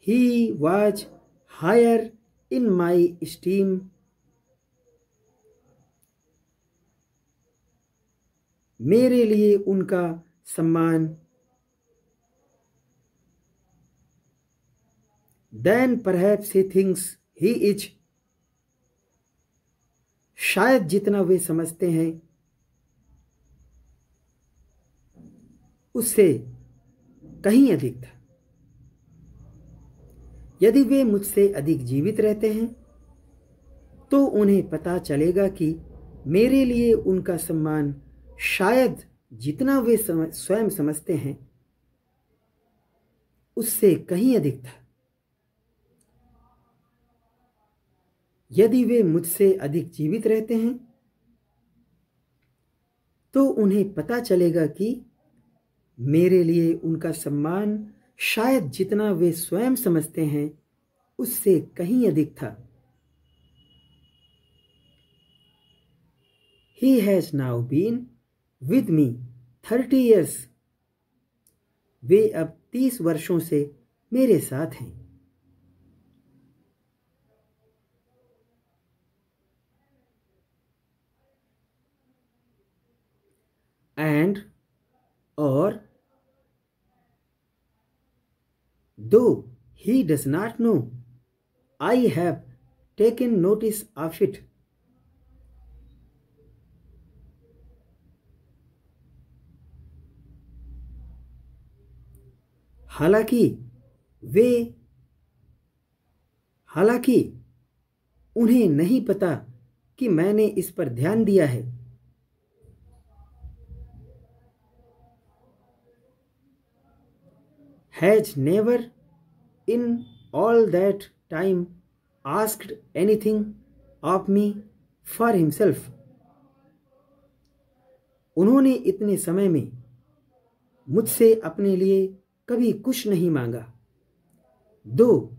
he was higher in my esteem, मेरे लिए उनका सम्मान, then perhaps he thinks he is, शायद जितना वे समझते हैं उससे कहीं अधिक था। यदि वे मुझसे अधिक जीवित रहते हैं तो उन्हें पता चलेगा कि मेरे लिए उनका सम्मान शायद जितना वे स्वयं समझते हैं उससे कहीं अधिक था। यदि वे मुझसे अधिक जीवित रहते हैं तो उन्हें पता चलेगा कि मेरे लिए उनका सम्मान शायद जितना वे स्वयं समझते हैं उससे कहीं अधिक था। He has now been with me 30 years. वे अब 30 वर्षों से मेरे साथ हैं। And or though he does not know, I have taken notice of it. हालांकि उन्हें नहीं पता कि मैंने इस पर ध्यान दिया है। Has never in all that time asked anything of me for himself. उन्होंने इतने समय में मुझसे अपने लिए कभी कुछ नहीं मांगा। Though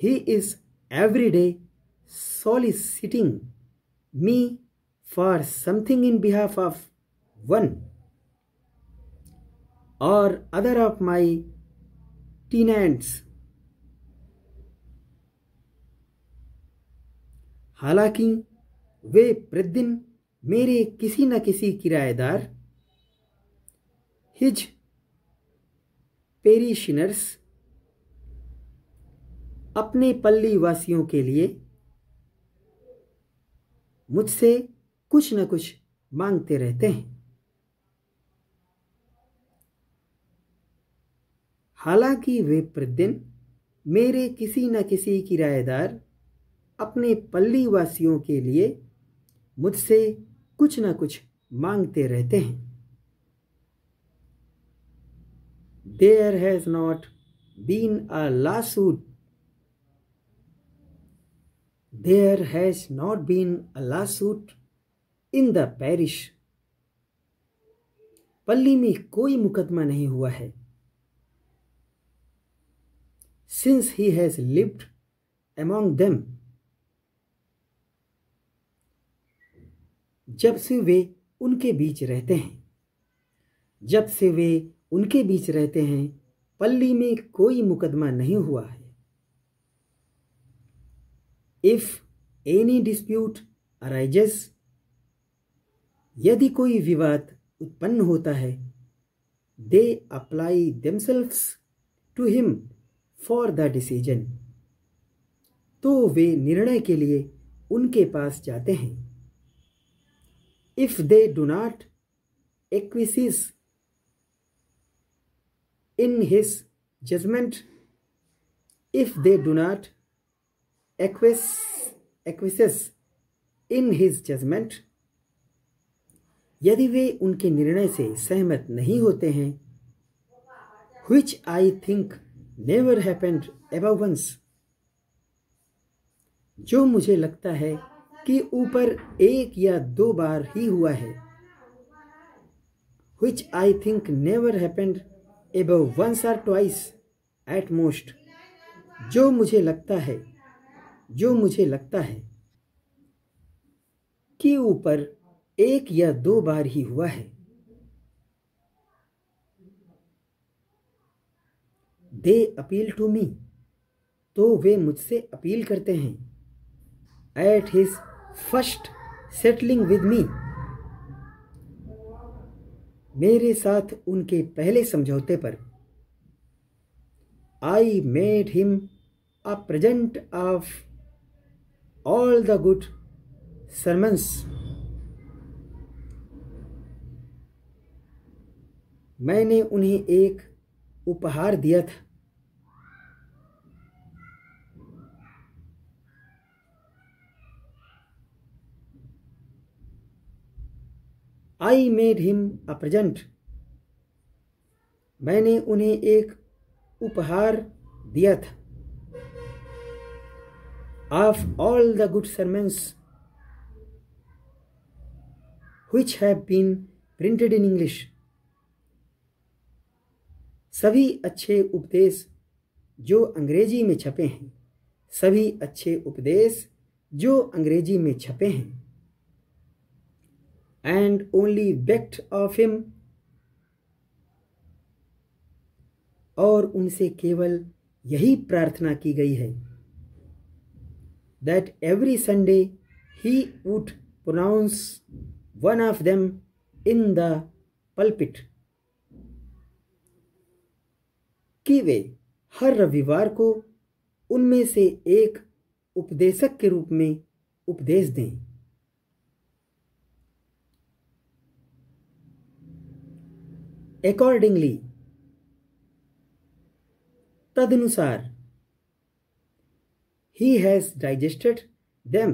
he is every day soliciting me for something in behalf of one or other of my tenants. हालांकि वे प्रतिदिन मेरे किसी न किसी किराएदार हिज पेरिशनर्स अपने पल्ली वासियों के लिए मुझसे कुछ न कुछ मांगते रहते हैं। हालांकि वे प्रतिदिन मेरे किसी न किसी किराएदार अपने पल्ली वासियों के लिए मुझसे कुछ न कुछ मांगते रहते हैं। There has not been a lawsuit. There has not been a lawsuit in the parish. पल्ली में कोई मुकदमा नहीं हुआ है। Since he has lived among them. जब से वे उनके बीच रहते हैं। जब से वे उनके बीच रहते हैं पल्ली में कोई मुकदमा नहीं हुआ है। If any dispute arises, यदि कोई विवाद उत्पन्न होता है, they apply themselves to him for the decision, तो वे निर्णय के लिए उनके पास जाते हैं। If they do not acquiesce in his judgment, if they do not acquiesce acquiesces in his judgment, यदि वे उनके निर्णय से सहमत नहीं होते हैं, which I think never happened above once, जो मुझे लगता है कि ऊपर एक या दो बार ही हुआ है, which I think never happened above once or twice at most, जो मुझे लगता है कि ऊपर एक या दो बार ही हुआ है। They appeal to me, तो वे मुझसे अपील करते हैं। At his first settling with me, मेरे साथ उनके पहले समझौते पर। I made him a present of all the good sermons, मैंने उन्हें एक उपहार दिया था। I made him a present, मैंने उन्हें एक उपहार दिया था। Of all the good sermons which have been printed in English, सभी अच्छे उपदेश जो अंग्रेजी में छपे हैं, सभी अच्छे उपदेश जो अंग्रेजी में छपे हैं। And only begged of him, और उनसे केवल यही प्रार्थना की गई है, that every Sunday he would pronounce one of them in the pulpit, कि वे हर रविवार को उनमें से एक उपदेशक के रूप में उपदेश दें। Accordingly, तदनुसार, he has digested them,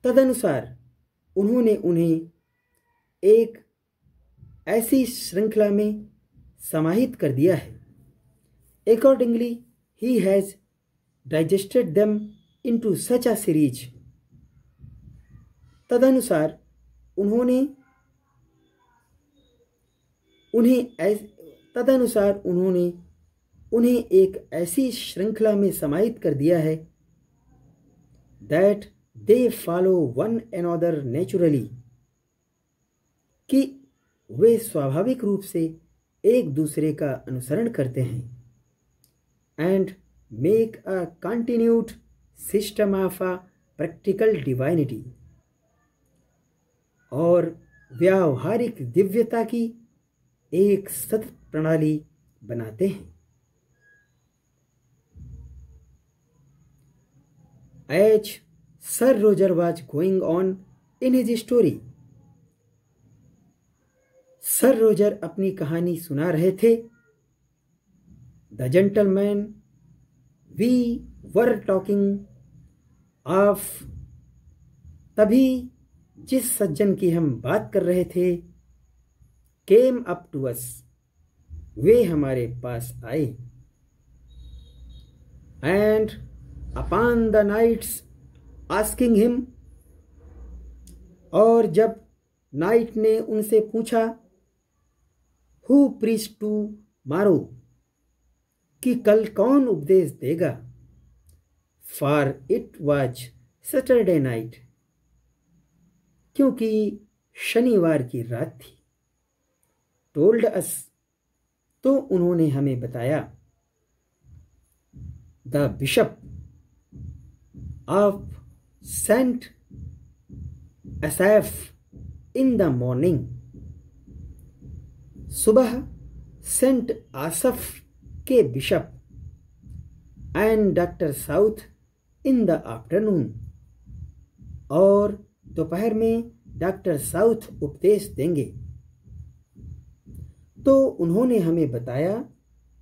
तदनुसार उन्होंने उन्हें एक ऐसी श्रृंखला में समाहित कर दिया है। Accordingly, he has digested them into such a series, तदनुसार उन्होंने उन्हें एक ऐसी श्रृंखला में समाहित कर दिया है, that they follow one another naturally, कि वे स्वाभाविक रूप से एक दूसरे का अनुसरण करते हैं। And make a continued system of a practical divinity, और व्यावहारिक दिव्यता की एक सतत प्रणाली बनाते हैं। As Sir Roger was going on in his story, sir Roger अपनी कहानी सुना रहे थे। The gentleman we were talking of, तभी जिस सज्जन की हम बात कर रहे थे, came up to us, वे हमारे पास आए। And upon the knights asking him, और जब नाइट ने उनसे पूछा, who preached tomorrow, कि कल कौन उपदेश देगा, for it was Saturday night, क्योंकि शनिवार की रात थी। told us, तो उन्होंने हमें बताया। the bishop of Saint Asaph in the morning, सुबह सेंट आसफ के bishop, and doctor south in the afternoon, और दोपहर में डॉक्टर साउथ उपदेश देंगे। तो उन्होंने हमें बताया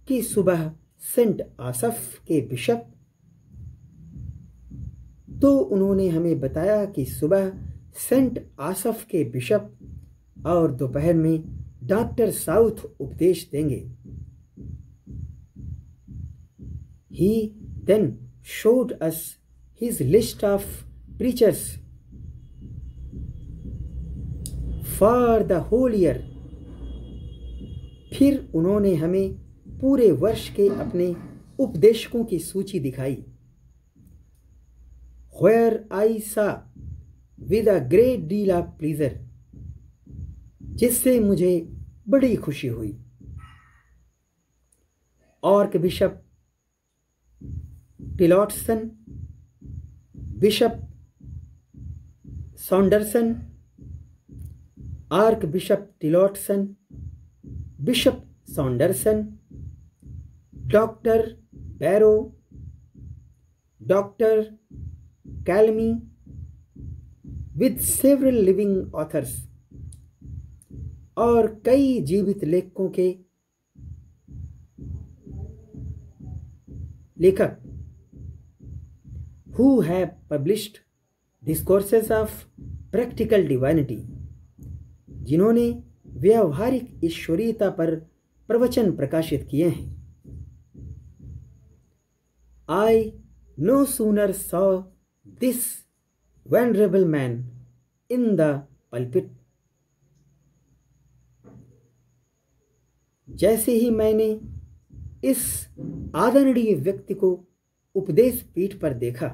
कि सुबह सेंट आसफ के बिशप, तो उन्होंने हमें बताया कि सुबह सेंट आसफ के बिशप और दोपहर में डॉक्टर साउथ उपदेश देंगे। He then showed us his list of preachers for the whole year. फिर उन्होंने हमें पूरे वर्ष के अपने उपदेशकों की सूची दिखाई। Where I saw with a great deal of pleasure, जिससे मुझे बड़ी खुशी हुई। Archbishop Tillotson, Bishop Saunderson, Archbishop Tillotson, Bishop Saunderson, Doctor Barrow, Doctor Calamy, with several living authors, और कई जीवित लेखकों के लेखक who have published discourses of practical divinity, जिन्होंने व्यावहारिक ईश्वरीयता पर प्रवचन प्रकाशित किए हैं। I no sooner saw this venerable man in the pulpit, जैसे ही मैंने इस आदरणीय व्यक्ति को उपदेश पीठ पर देखा,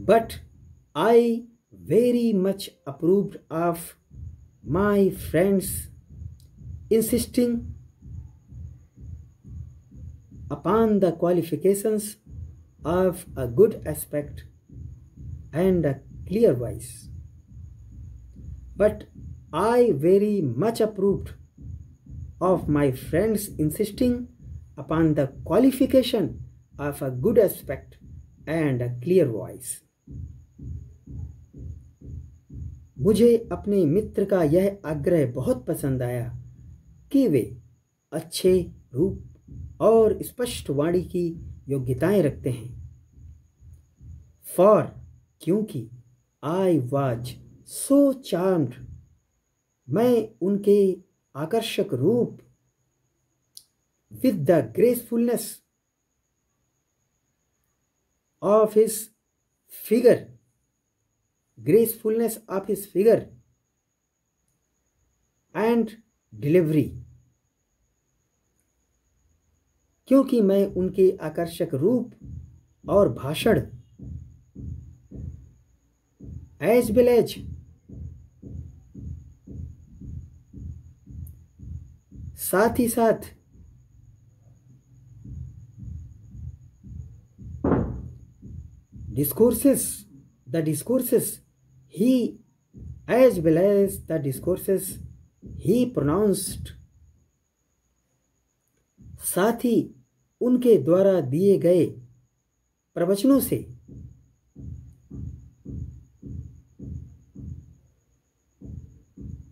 but I very much approved of my friends insisting upon the qualifications of a good aspect and a clear voice. But I very much approved of my friends insisting upon the qualification of a good aspect and a clear voice. मुझे अपने मित्र का यह आग्रह बहुत पसंद आया कि वे अच्छे रूप और स्पष्ट वाणी की योग्यताएं रखते हैं। For, क्योंकि I was so charmed, मैं उनके आकर्षक रूप, with the gracefulness of his figure, gracefulness of his figure and delivery, क्योंकि मैं उनके आकर्षक रूप और भाषण as well as साथ ही साथ the discourses he as well as the discourses he pronounced, साथ ही उनके द्वारा दिए गए प्रवचनों से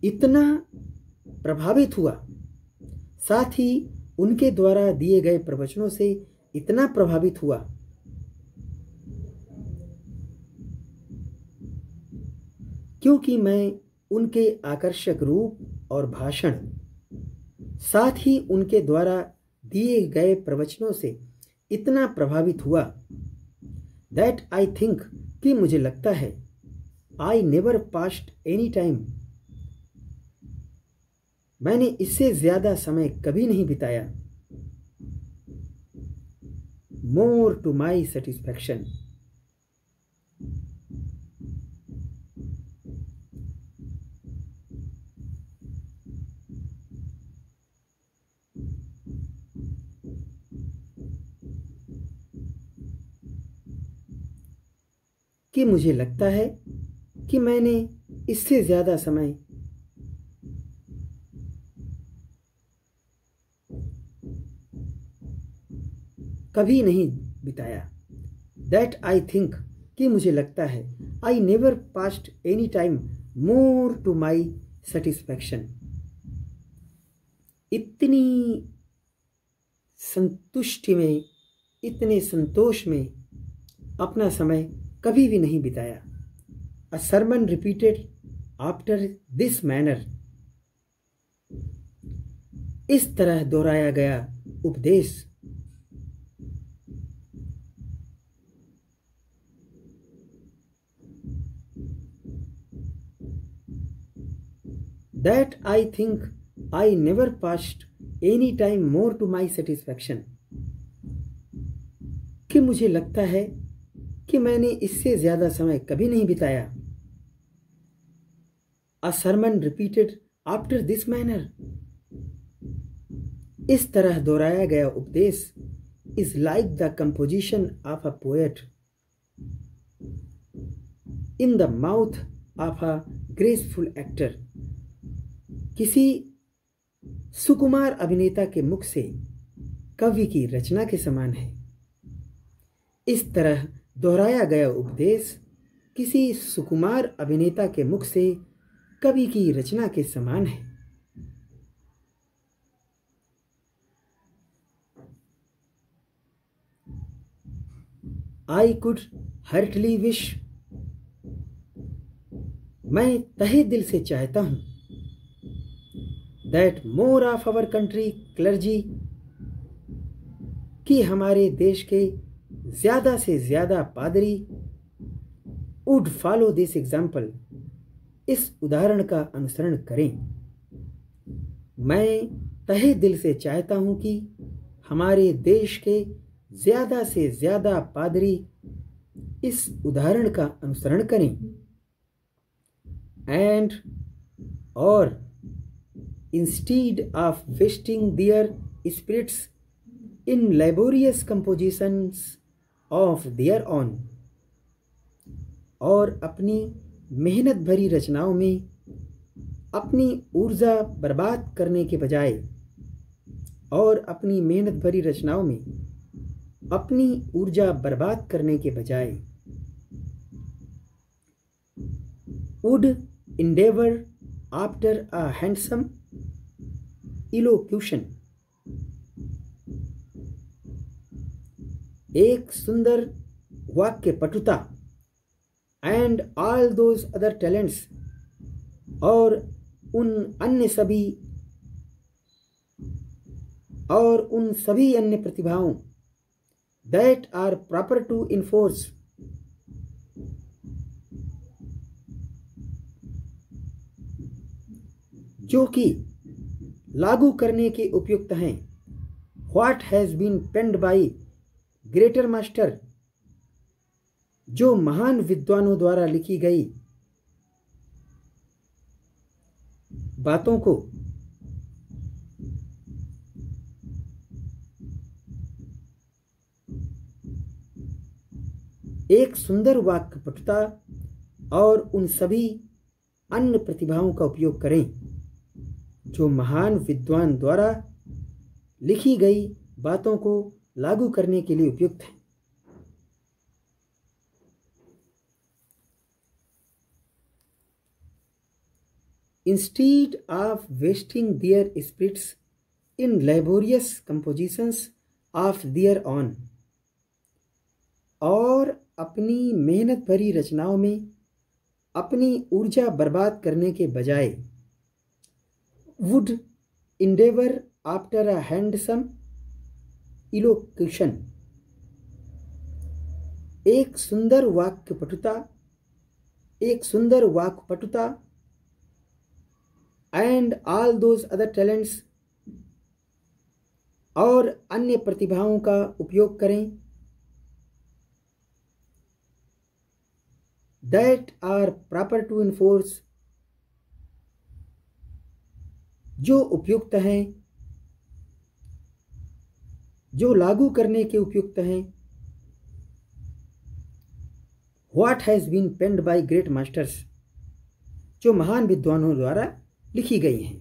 इतना प्रभावित हुआ, साथ ही उनके द्वारा दिए गए प्रवचनों से इतना प्रभावित हुआ क्योंकि मैं उनके आकर्षक रूप और भाषण, साथ ही उनके द्वारा दिए गए प्रवचनों से इतना प्रभावित हुआ that I think, कि मुझे लगता है I never passed any time, मैंने इससे ज्यादा समय कभी नहीं बिताया, more to my satisfaction, कि मुझे लगता है कि मैंने इससे ज्यादा समय कभी नहीं बिताया। That I think, कि मुझे लगता है I never passed any time more to my satisfaction. इतनी संतुष्टि में, इतने संतोष में अपना समय कभी भी नहीं बिताया। A sermon repeated after this manner, इस तरह दोहराया गया उपदेश, that I think I never passed any time more to my satisfaction, कि मुझे लगता है कि मैंने इससे ज़्यादा समय कभी नहीं बिताया। A sermon repeated after this manner, इस तरह दोहराया गया उपदेश is like the composition of a poet in the mouth of a graceful actor, किसी सुकुमार अभिनेता के मुख से कवि की रचना के समान है। इस तरह दोहराया गया उपदेश किसी सुकुमार अभिनेता के मुख से कवि की रचना के समान है। I could heartily wish, मैं तहे दिल से चाहता हूँ, that more of our country clergy, कि हमारे देश के ज़्यादा से ज़्यादा पादरी would follow this example, इस उदाहरण का अनुसरण करें। मैं तहे दिल से चाहता हूँ कि हमारे देश के ज़्यादा से ज़्यादा पादरी इस उदाहरण का अनुसरण करें। And or instead of wasting their spirits in laborious compositions of their own, और अपनी मेहनत भरी रचनाओं में अपनी ऊर्जा बर्बाद करने के बजाय, और अपनी मेहनत भरी रचनाओं में अपनी ऊर्जा बर्बाद करने के बजाय would endeavor after a handsome elocution, एक सुंदर वाक्य पटुता, and all those other talents, और उन सभी अन्य प्रतिभाओं that are proper to enforce, जो कि लागू करने के उपयुक्त हैं, what has been penned by greater master, जो महान विद्वानों द्वारा लिखी गई बातों को एक सुंदर वाक्य पटुता और उन सभी अन्य प्रतिभाओं का उपयोग करें जो महान विद्वान द्वारा लिखी गई बातों को लागू करने के लिए उपयुक्त हैं। Instead of wasting their spirits in laborious compositions of their own, और अपनी मेहनत भरी रचनाओं में अपनी ऊर्जा बर्बाद करने के बजाय would endeavor after a handsome elocution, एक सुंदर वाक्य पटुता and all those other talents, और अन्य प्रतिभाओं का उपयोग करें that are proper to enforce, जो उपयुक्त हैं, जो लागू करने के उपयुक्त हैं, what has been penned by great masters, जो महान विद्वानों द्वारा लिखी गई हैं,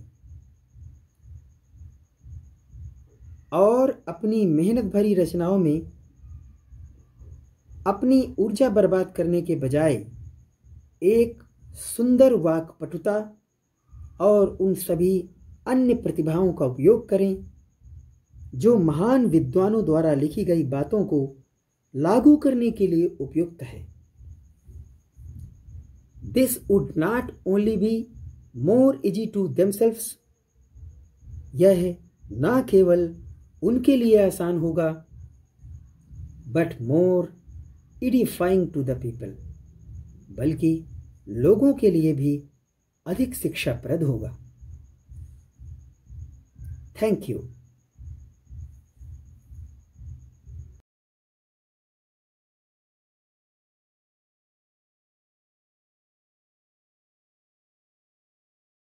और अपनी मेहनत भरी रचनाओं में अपनी ऊर्जा बर्बाद करने के बजाय एक सुंदर वाक्पटुता और उन सभी अन्य प्रतिभाओं का उपयोग करें जो महान विद्वानों द्वारा लिखी गई बातों को लागू करने के लिए उपयुक्त है। This would not only be more easy to themselves, यह न केवल उनके लिए आसान होगा, but more edifying to the people, बल्कि लोगों के लिए भी अधिक शिक्षाप्रद होगा। Thank you.